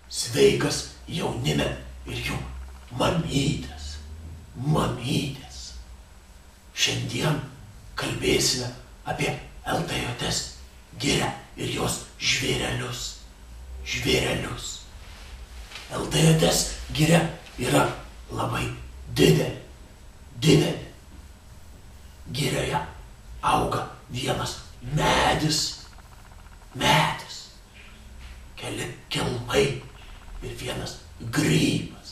Sveikas jaunime ir jų mamytės. Šiandien kalbėsime apie LTJS girią ir jos žvėrelius. LTJS giria yra labai didelė. Girioje auga vienas medis, keli kelmai ir vienas grybas.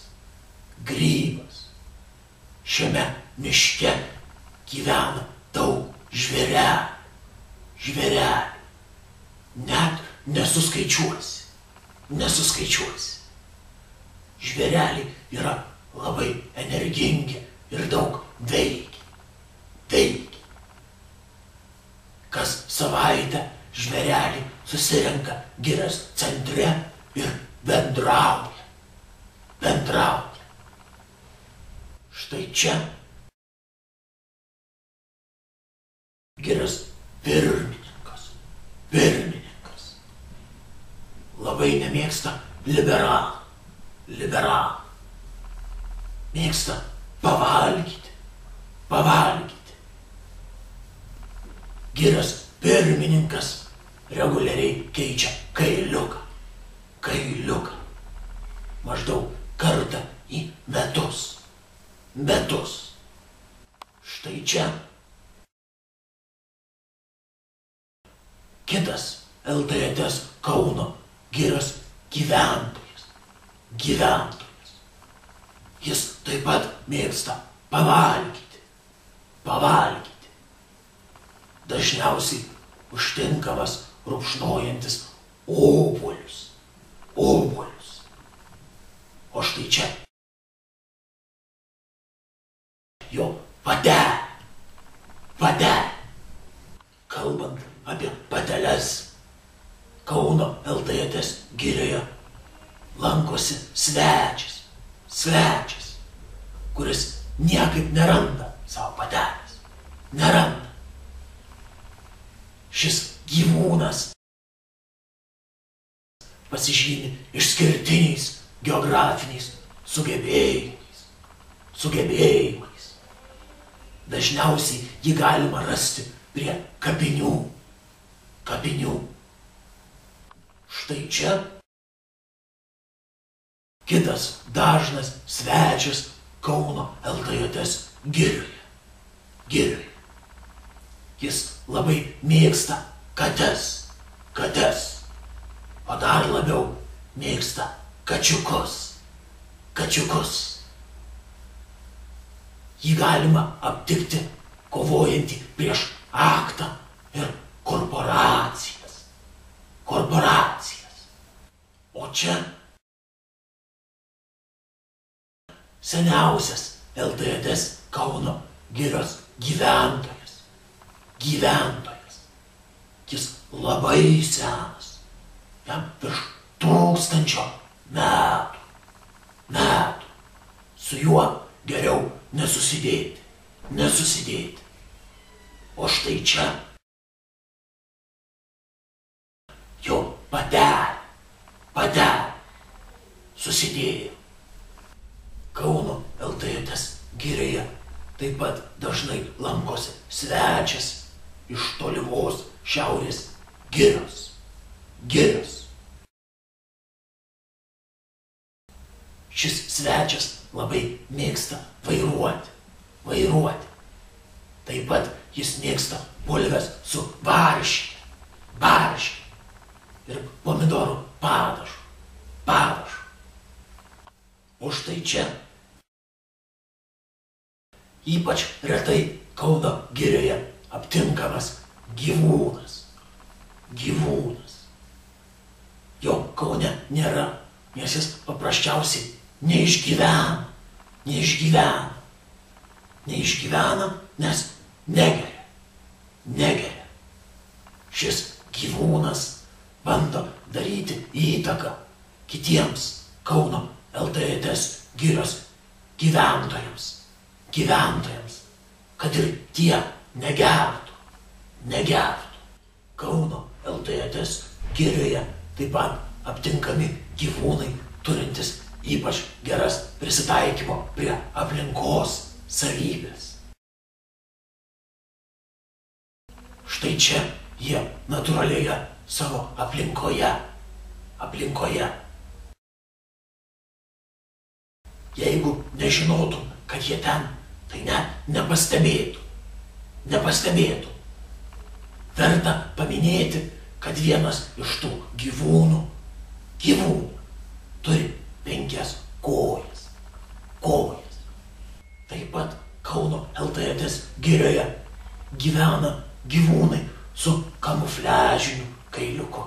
Šiame miške gyvena daug žvėrelių. Net nesuskaičiuosi. Žvėreliai yra labai energingi ir daug veikia. Kas savaitę žvėreliai susirenka girios centre ir bendrauja. Štai čia girios pirmininkas. Labai nemėgsta liberalų. Mėgsta pavalgyti. Girios pirmininkas reguliariai keičia kailiuką. Maždaug kartą į metus. Štai čia kitas LTJS Kauno girios gyventojas. Jis taip pat mėgsta pavalgyti. Dažniausiai užtinkamas rupšnojantis obuolius. O štai čia jo patelė. Kalbant apie pateles, Kauno LTJS girioje lankosi svečias, kuris niekaip neranda savo patelės. Šis gyvūnas pasižymi išskirtiniais geografiniais sugebėjimais. Dažniausiai jį galima rasti prie kapinių. Štai čia kitas dažnas svečias Kauno LTJS girioje. Jis labai mėgsta kates, o dar labiau mėgsta kačiukus. Jį galima aptikti kovojantį prieš aktą ir korporacijas. O čia seniausias LTJS Kauno girios gyventojas. Jis labai senas. Jam virš 1000 metų. Su juo geriau nesusidėti. O štai čia jo patelė susidėjo. Kauno LTJS girioje taip pat dažnai lankosi svečias iš tolimos šiaurės girios. Šis svečias labai mėgsta vairuoti. Taip pat jis mėgsta bulves su varške ir pomidorų padažu. O štai čia ypač retai Kauno girioje aptinkamas gyvūnas. Jo Kaune nėra, nes jis paprasčiausiai neišgyvena, nes negeria. Šis gyvūnas bando daryti įtaką kitiems Kauno LTTS girios gyventojams, kad ir tie negertų. Kauno LTTS girioje taip pat aptinkami gyvūnai, turintis ypač geras prisitaikymo prie aplinkos savybės. Štai čia jie natūralioje savo aplinkoje. Jeigu nežinotum, kad jie ten, tai net nepastebėtų. Verta paminėti, kad vienas iš tų gyvūnų turi 5 kojas. Taip pat Kauno LTTS girioje gyvena gyvūnai su kamufliažiniu kailiuku.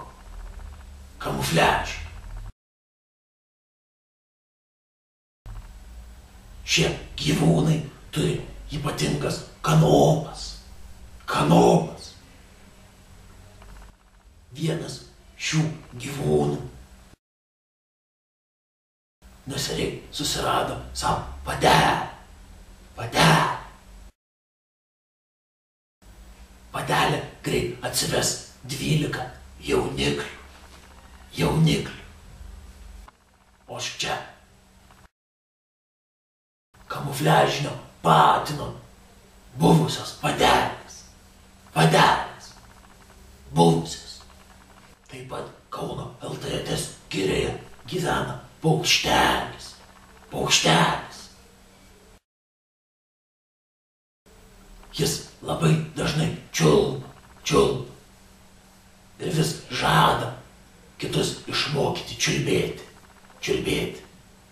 Šie gyvūnai turi ypatingas kanopas. Vienas šių gyvūnų neseniai susirado savo patelę. Patelė greit atsives 12 jauniklių. O čia kamufliažinio patino buvusios patelės. Taip pat Kauno LTTS girioje gyvena paukštelis. Jis labai dažnai čiulba ir vis žada kitus išmokyti čiulbėti.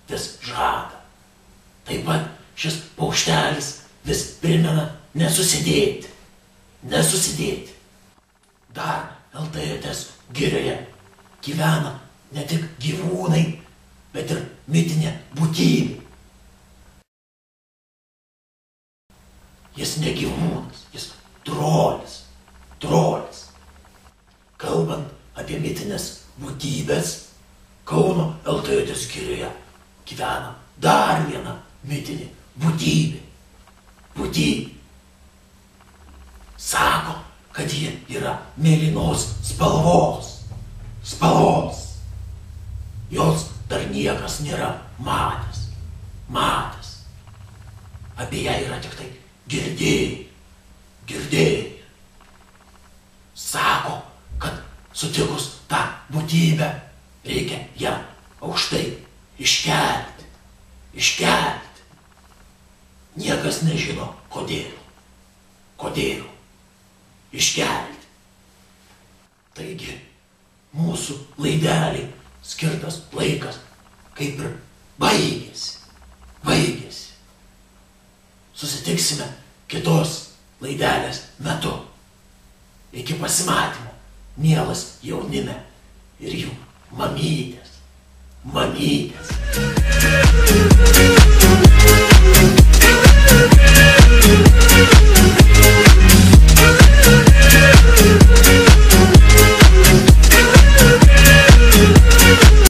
Vis žada. Taip pat šis paukštelis vis primena nesusidėti. Dar LTTS girioje gyvena ne tik gyvūnai, bet ir mitinė būtybė. Jis ne gyvūnas, jis trolis. Kalbant apie mitinės būtybės, Kauno LTTS girioje gyvena dar viena mitinė būtybė. Sako, kad ji yra mėlynos spalvos. Jos dar niekas nėra matęs. Apie ją yra tik tai girdėjai. Sako, kad sutikus tą būtybę reikia ją aukštai iškelti. Niekas nežino, kodėl iškelti. Taigi, mūsų laideliai skirtas laikas kaip ir baigėsi. Susitiksime kitos laidelės metu. Iki pasimatymo, mielas jaunime ir jų mamytės.